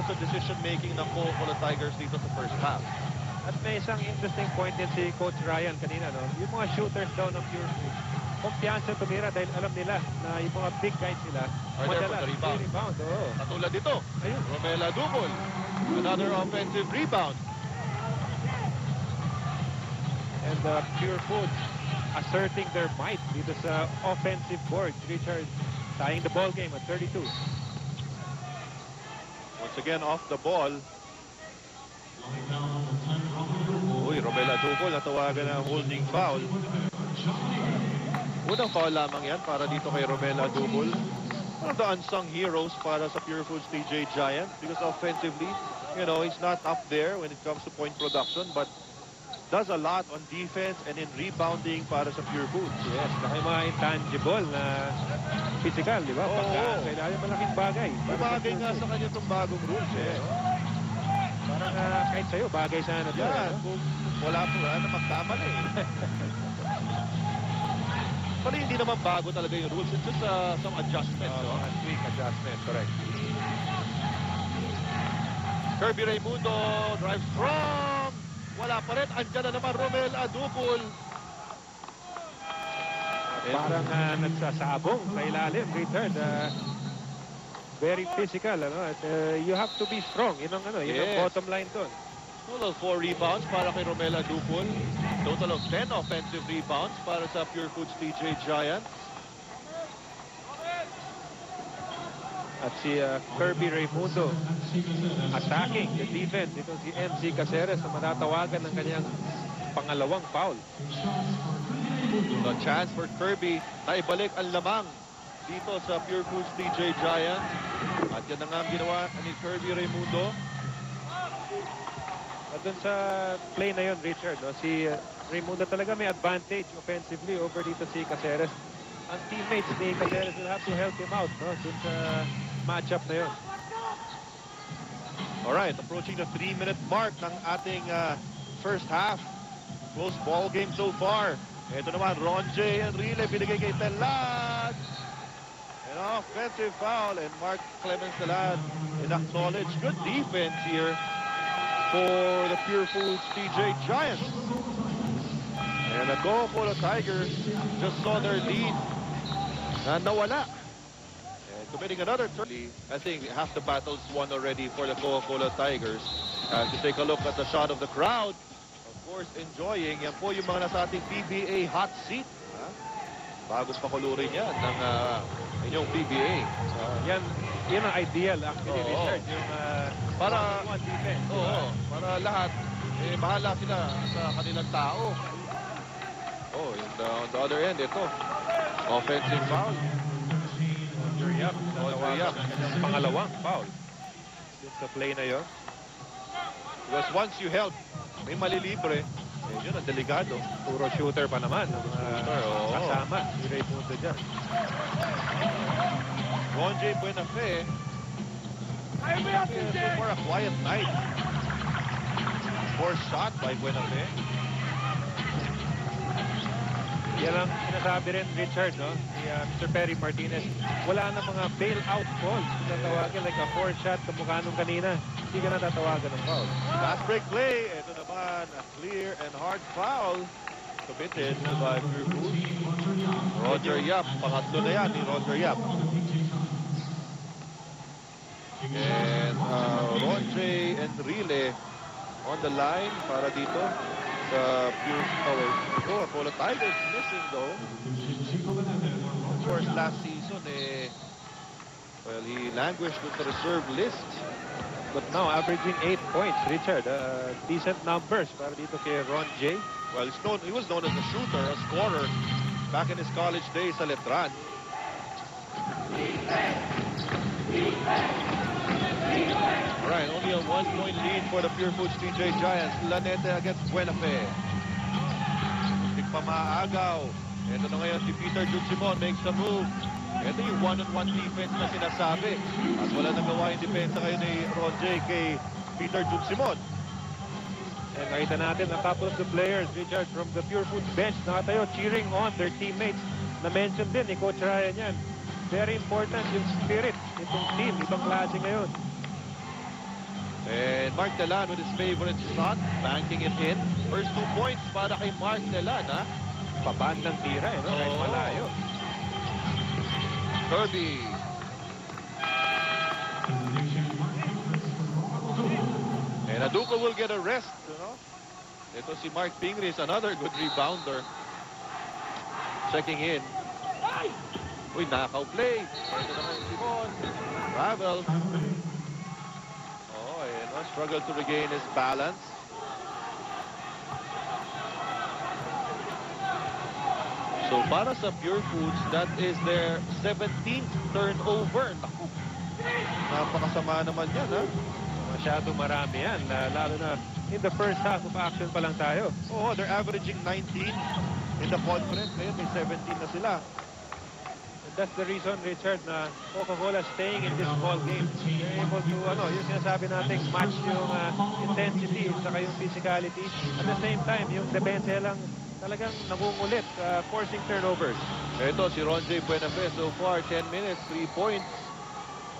sa decision-making ng Coca-Cola Tigers dito sa first half. At may isang interesting point din si Coach Ryan kanina, no? Yung mga shooters daw ng Pure Foods, kumpiyansa tumira dahil alam nila na yung mga big guys nila, Are there for the rebound. Oo. Katulad dito, Ayun. Romela Dubol. Another offensive rebound. And Pure Foods asserting their might dito sa offensive board. Richard tying the ball game at 32. Once again, off the ball. Uy, Romela Dubol natawagan ng holding foul. Unang foul lamang yan para dito kay Romela Dubol. One of the unsung heroes para sa Pure Foods TJ Giants because offensively, you know, he's not up there when it comes to point production, but does a lot on defense and in rebounding para sa Pure Foods. Yes, saka yung mga intangible na physical, di ba? Oo. Kailangan malaking bagay. Bagay nga sa kanya itong bagong rules eh. Parang kahit sa'yo, bagay sa ano. Yan, kung wala na magkamali eh. Pero hindi naman bago talaga yung rules. It's just some adjustments. A tweak adjustment, correct. Kirby Raimundo drives strong. Wala pa rin. Andyan na naman Romela Dubol. Parang nagsasabong sa ilalim, Richard. Very physical, ano? At, you have to be strong. Yun ang, yun ang bottom line doon. Total 4 rebounds para kay Romela Dubol. Total of 10 offensive rebounds para sa Pure Foods TJ Giants. At si Kirby Raimundo attacking the defense. Ito si MC Caceres na matatawagan ng kanyang pangalawang foul. The chance for Kirby na ibalik ang lamang dito sa Pure Foods TJ Giants. At yan na nga ang ginawa ni Kirby Raimundo. At dun sa play na yun, Richard, no, si Raimundo talaga may advantage offensively over dito si Caceres. Ang teammates ni Caceres will have to help him out, no, dun sa matchup na yun. Alright, approaching the 3-minute mark ng ating first half. Close ball game so far. Ito naman, Ron J. Enrile, binigay kay Telad. An offensive foul, and Mark Clemens Telad acknowledge good defense here for the Pure Foods TJ Giants. And the Coca-Cola Tigers just saw their lead na nawala. Committing another turn. I think half the battle's won already for the Coca-Cola Tigers. To take a look at the shot of the crowd, of course, enjoying. Yan po yung mga nasa ating PBA hot seat. Bagong pakulurin yan ng inyong PBA. Yan ang ideal actually, Richard. Yung para one defense. Para lahat, bahala sila sa kanilang tao. On the other end, ito. Offensive foul. Pangalawang foul. Yung sa play na yun. Because once you help, may malilibre. Yun ang delikado. Puro shooter pa naman. Kasama. Si Raimundo dyan. Ron J. Buenafe. So far a quiet night. Forced shot by Buenafe. Yan ang sinasabi rin, Richard, no? Si Mr. Perry Martinez. Wala na mga bail-out calls. Tatawagin like a four shot kamukha nung kanina. Hindi ka na tatawagan ng foul. Fast break play. Ito naman, a clear and hard foul committed by Pure Foods. Roger Yap. Pangatlo na yan ni Roger Yap. And Ron J. Enrile on the line para dito sa Pure Coca-Cola Tigers missing though. Of course, last season, well, he languished with the reserve list. But now, averaging 8 points, Richard. Decent numbers para dito kay Ron J. Well, he was known as a shooter, a scorer, back in his college days sa Letran. Alright, only a 1-point lead for the Pure Foods TJ Giants. Lanete against Buenafe. Pamaagaw. Ito na ngayon si Peter Jutsimon makes the move. Ito yung one-on-one defense na sinasabi. At wala nagawa yung depensa kayo ni Ron J. kay Peter Jutsimon. And nakita natin a couple of the players, Richard, from the Pure Foods bench, nakatayo cheering on their teammates. Na-mention din ni Coach Ryan yan. Very important yung spirit itong team, itong klase ngayon. Mark Telan with his favorite shot, banking it in. First 2 points para kay Mark Telan, ha? Pabandang tira, no? Kahit Oo. malayo. Kirby. And Aduco will get a rest, you know? Ito si Mark Pingris, another good rebounder. Checking in. Uy, knockout play. Ito naman si Simon. Travel. Oh, and struggle to regain his balance. So para sa Pure Foods, that is their 17th turnover. Naku, napakasama naman yan, ha? Masyado marami yan, lalo na in the first half of action pa lang tayo. Oo, they're averaging 19 in the conference. Ngayon, may 17 na sila. And that's the reason, Richard, na Coca-Cola staying in this ball game. They're able to, yung sinasabi natin, match yung intensity saka yung physicality. At the same time, yung depensa lang talagang nangungulit, forcing turnovers. Ito, si Ron J. Buenafe, so far, 10 minutes, 3 points.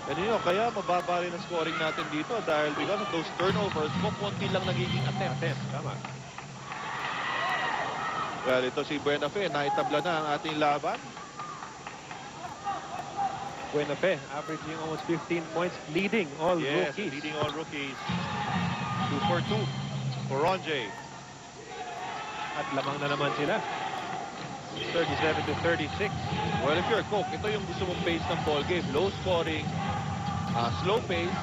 And kaya mababa rin ang scoring natin dito dahil because of those turnovers, konti lang nagiging attempt. Tama. Well, ito si Buenafe, naitabla na ang ating laban. Buenafe, averaging almost 15 points, leading all Yes, rookies. leading all rookies. 2 for 2 for Ron J. At lamang na naman sila. 37-36. Well, if you're a coach, ito yung gusto mong pace ng ball game. Low scoring, slow pace.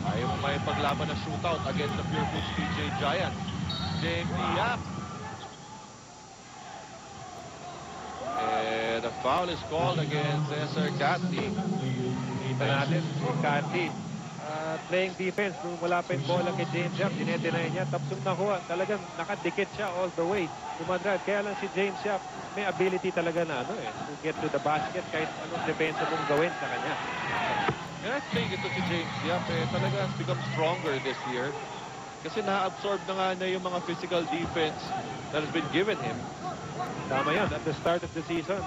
Ayaw may paglaban na shootout against the Pure Foods PJ Giants. James Yap. And a foul is called against Cesar Catney. Kita natin si Cathy. Playing defense nung wala pa yung bola kay James Yap, dinedeny niya, tapos yung nakuha, talagang nakadikit siya all the way. Dumadrive, kaya lang si James Yap may ability talaga na to get to the basket kahit anong depensa mong gawin sa kanya. And I think ito si James Yap talaga has become stronger this year. Kasi na-absorb na nga niya yung mga physical defense that has been given him. Tama yun, at the start of the season,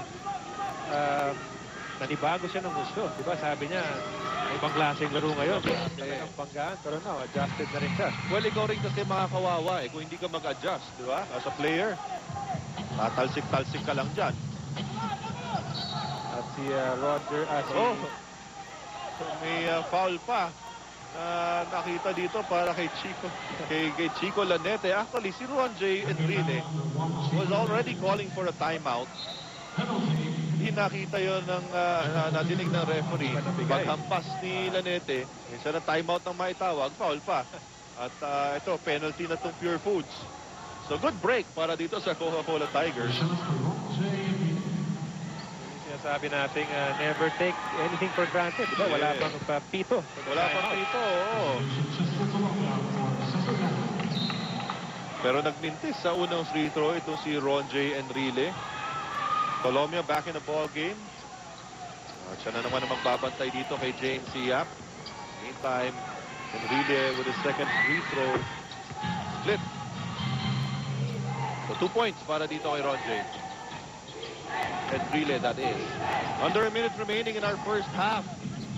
nanibago siya ng gusto. Diba sabi niya, ibang klaseng laro ngayon. Talagang panggaan, pero now, adjusted na rin siya. Well, ikaw rin kasi makakawawa kung hindi ka mag-adjust, di ba? As a player, tatalsik-talsik ka lang dyan. At si Roger, So may foul pa nakita dito para kay Chico, kay Chico Lanete. Actually, si Ron J. Enrile was already calling for a timeout. Hindi nakita yon ng nadinig ng referee. Paghampas ni Lanete, isa na timeout ng maitawag, foul pa. At ito, penalty na itong Pure Foods. So good break para dito sa Coca-Cola Tigers. Sinasabi natin, never take anything for granted. Diba? Wala pang pito. Wala pang pito, oo. Pero nagmintis sa unang free throw itong si Ron J. Enrile. Colombia back in the ball game. Siya na naman ang magbabantay dito kay James Yap. Meantime, Enrile with his second free throw. Split. So 2 points para dito kay Ron J. Enrile, that is. Under a minute remaining in our first half.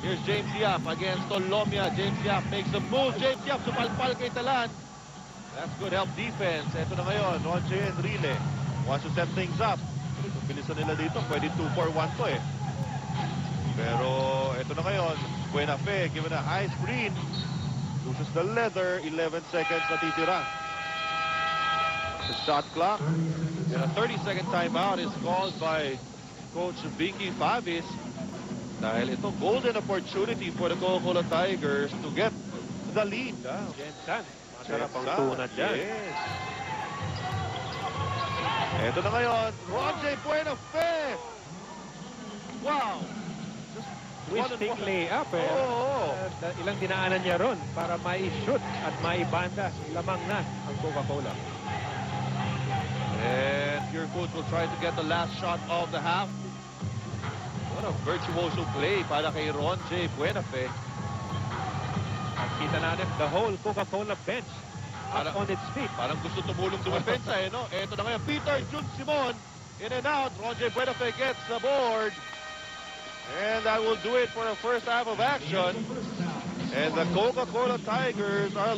Here's James Yap against Colombia. James Yap makes the move. James Yap supalpal kay Talan. That's good help defense. Ito na ngayon, Ron J. Enrile wants to set things up. Bilisan nila dito, pwede 2 for 1 to Pero ito na ngayon, Buenafe given a high screen. Loses the leather, 11 seconds na titira. The shot clock. And a 30-second timeout is called by Coach Vicky Favis. Dahil ito, golden opportunity for the Coca-Cola Tigers to get the lead. Jensan, masarap ang tunad dyan. Yes. Ito na ngayon, Ron J. Buenafe. Wow. Twisting layup ilang dinaanan niya ron para mai-shoot at mai-banda. Lamang na ang Coca-Cola. And Pure Foods will try to get the last shot of the half. What a virtuoso play para kay Ron J. Buenafe. At kita natin the whole Coca-Cola bench up on its feet. Parang gusto tumulong dumepensa no? Ito na ngayon, Peter Jun Simon. In and out, Ron J. Buenafe gets the board. And that will do it for the first half of action. And the Coca-Cola Tigers are